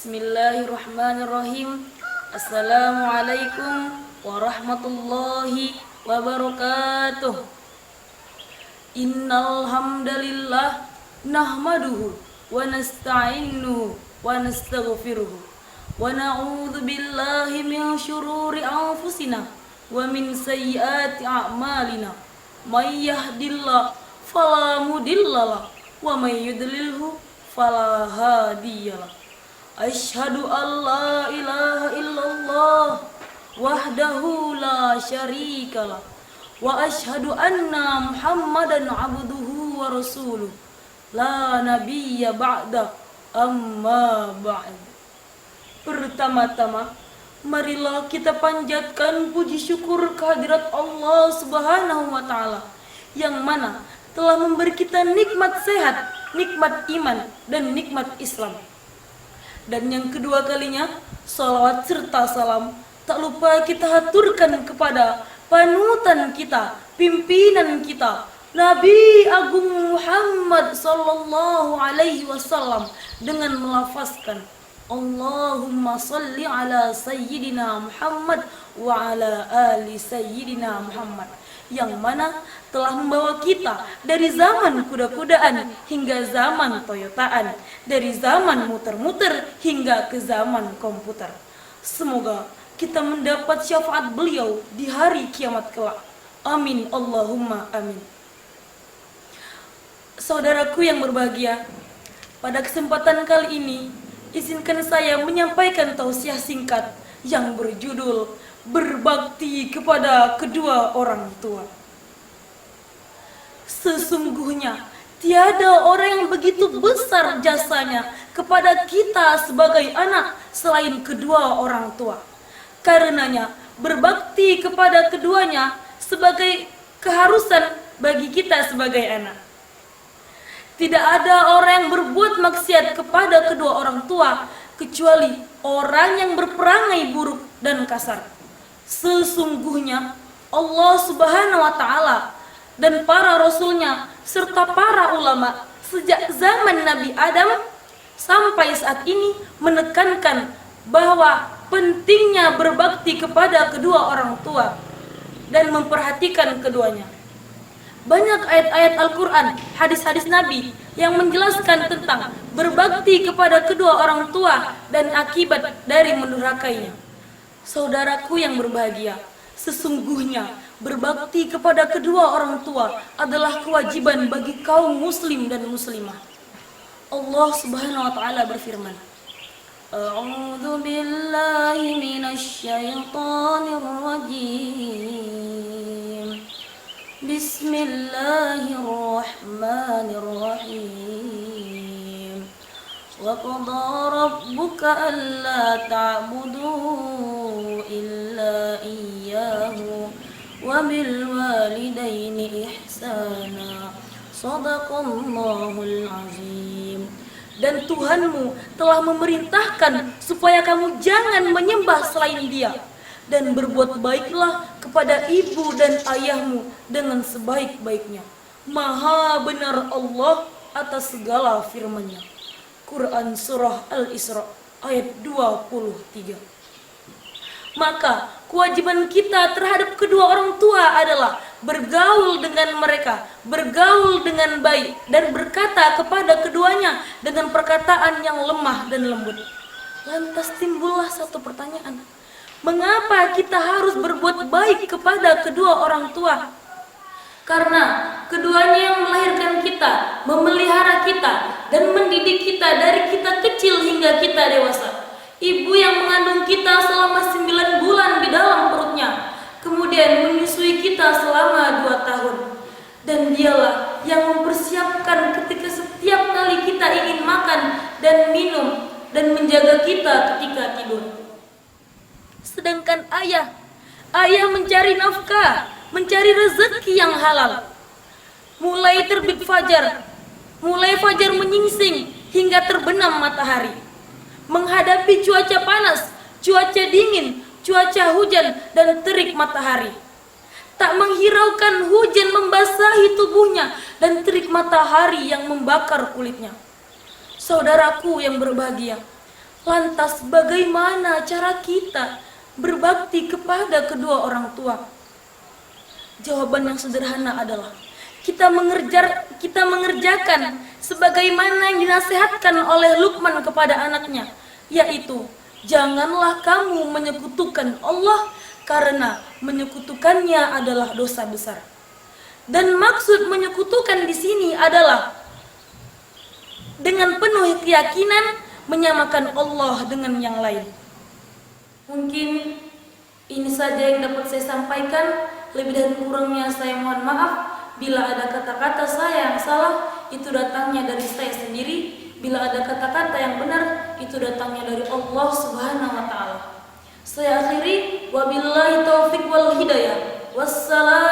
Bismillahirrahmanirrahim. Assalamualaikum warahmatullahi wabarakatuh. Innal hamdalillah nahmaduhu wa nasta'inuhu wa nastaghfiruhu wa na'udzu billahi min syururi anfusina wa min sayyiati a'malina. May yahdihillahu fala mudhillalah wa may yudlilhu fala hadiyalah. Asyhadu an la ilaha illallah wahdahu la syarikalah wa asyhadu anna Muhammadan abduhu wa rasuluh la nabiyya ba'da amma ba'd. Pertama-tama, marilah kita panjatkan puji syukur kehadirat Allah Subhanahu wa taala yang mana telah memberi kita nikmat sehat, nikmat iman dan nikmat Islam. Dan yang kedua kalinya, salawat serta salam tak lupa kita haturkan kepada panutan kita, pimpinan kita, Nabi Agung Muhammad sallallahu alaihi wasallam dengan melafazkan Allahumma salli ala sayyidina Muhammad wa ala ali sayyidina Muhammad, yang mana telah membawa kita dari zaman kuda-kudaan hingga zaman toyotaan, dari zaman muter-muter hingga ke zaman komputer. Semoga kita mendapat syafaat beliau di hari kiamat kelak. Amin Allahumma amin. Saudaraku yang berbahagia, pada kesempatan kali ini izinkan saya menyampaikan tausiah singkat yang berjudul berbakti kepada kedua orang tua. Sesungguhnya tiada orang yang begitu besar jasanya kepada kita sebagai anak selain kedua orang tua. Karenanya berbakti kepada keduanya sebagai keharusan bagi kita sebagai anak. Tidak ada orang yang berbuat maksiat kepada kedua orang tua kecuali orang yang berperangai buruk dan kasar. Sesungguhnya Allah Subhanahu wa taala dan para rasulnya serta para ulama sejak zaman Nabi Adam sampai saat ini menekankan bahwa pentingnya berbakti kepada kedua orang tua dan memperhatikan keduanya. Banyak ayat-ayat Al-Quran, hadis-hadis Nabi yang menjelaskan tentang berbakti kepada kedua orang tua dan akibat dari mendurhakainya. Saudaraku yang berbahagia, sesungguhnya berbakti kepada kedua orang tua adalah kewajiban bagi kaum muslim dan muslimah. Allah Subhanahu wa taala berfirman, A'udzu billahi minasy syaithanir rajim. Bismillahirrahmanirrahim. Wa qada rabbuka alla ta'budu illa iyyahu wa bil walidaini ihsana. Shadaqallahul azim. Dan Tuhanmu telah memerintahkan supaya kamu jangan menyembah selain Dia, dan berbuat baiklah kepada ibu dan ayahmu dengan sebaik-baiknya. Maha benar Allah atas segala firman-Nya. Quran Surah Al-Isra ayat 23. Maka kewajiban kita terhadap kedua orang tua adalah bergaul dengan mereka, bergaul dengan baik, dan berkata kepada keduanya dengan perkataan yang lemah dan lembut. Lantas timbullah satu pertanyaan, mengapa kita harus berbuat baik kepada kedua orang tua? Karena keduanya yang melahirkan kita, memelihara kita, dan mendidik kita dari kita kecil hingga kita dewasa. Ibu yang mengandung kita selama 9 bulan di dalam perutnya, kemudian menyusui kita selama 2 tahun. Dan dialah yang mempersiapkan ketika setiap kali kita ingin makan dan minum, dan menjaga kita ketika tidur. Sedangkan ayah mencari nafkah, mencari rezeki yang halal. Mulai terbit fajar, mulai fajar menyingsing hingga terbenam matahari. Menghadapi cuaca panas, cuaca dingin, cuaca hujan, dan terik matahari. Tak menghiraukan hujan membasahi tubuhnya dan terik matahari yang membakar kulitnya. Saudaraku yang berbahagia, Lantas bagaimana cara kita berbakti kepada kedua orang tua? Jawaban yang sederhana adalah kita mengerjakan sebagaimana yang dinasihatkan oleh Luqman kepada anaknya, yaitu janganlah kamu menyekutukan Allah karena menyekutukannya adalah dosa besar. Dan maksud menyekutukan di sini adalah dengan penuh keyakinan menyamakan Allah dengan yang lain. Mungkin ini saja yang dapat saya sampaikan. Lebih dan kurangnya saya mohon maaf. Bila ada kata-kata saya yang salah, itu datangnya dari saya sendiri. Bila ada kata-kata yang benar, itu datangnya dari Allah Subhanahu wa taala. Saya akhiri, wabillahi taufiq wal hidayah. Wassalam.